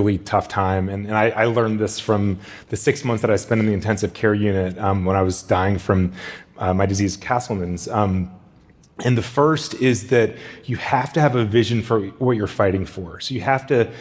really tough time. And I learned this from the 6 months that I spent in the intensive care unit when I was dying from my disease, Castleman's. And the first is that you have to have a vision for what you're fighting for. So you have to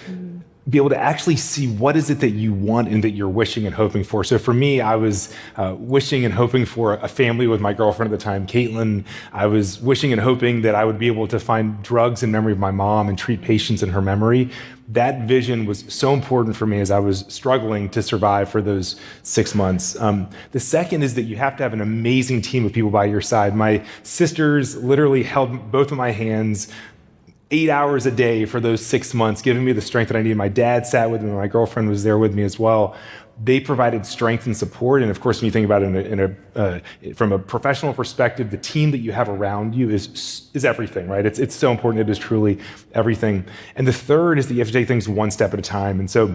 be able to actually see what is it that you want and that you're wishing and hoping for. So for me, I was wishing and hoping for a family with my girlfriend at the time, Caitlin. I was wishing and hoping that I would be able to find drugs in memory of my mom and treat patients in her memory. That vision was so important for me as I was struggling to survive for those 6 months. The second is that you have to have an amazing team of people by your side. My sisters literally held both of my hands 8 hours a day for those 6 months, giving me the strength that I needed. My dad sat with me. My girlfriend was there with me as well. They provided strength and support. And of course, when you think about it from a professional perspective, the team that you have around you is everything, right? It's so important. It is truly everything. And the third is that you have to take things one step at a time. And so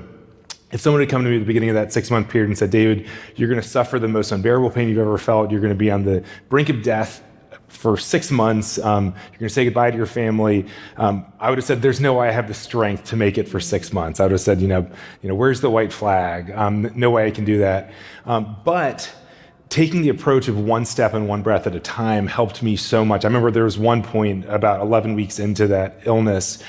if someone had come to me at the beginning of that 6-month period and said, David, you're going to suffer the most unbearable pain you've ever felt. You're going to be on the brink of death for 6 months, you're going to say goodbye to your family. I would have said, there's no way I have the strength to make it for 6 months. I would have said, where's the white flag? No way I can do that. But taking the approach of one step and one breath at a time helped me so much. I remember there was one point about 11 weeks into that illness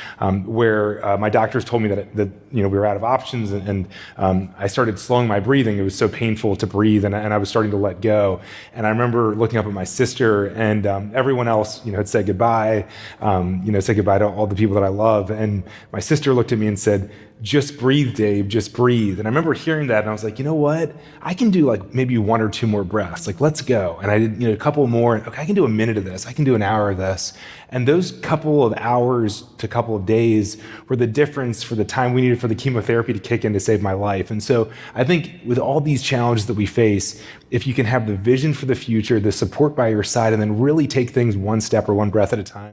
where my doctors told me that we were out of options, and I started slowing my breathing. It was so painful to breathe, and I was starting to let go. And I remember looking up at my sister, and everyone else had said goodbye, said goodbye to all the people that I love. And my sister looked at me and said, just breathe, Dave, just breathe. And I remember hearing that, and I was like, you know what? I can do maybe 1 or 2 more breaths. Let's go. And I did a couple more. Okay, I can do a minute of this. I can do an hour of this. And those couple of hours to couple of days were the difference for the time we needed for the chemotherapy to kick in to save my life. And so I think with all these challenges that we face, if you can have the vision for the future, the support by your side, and then really take things one step or one breath at a time.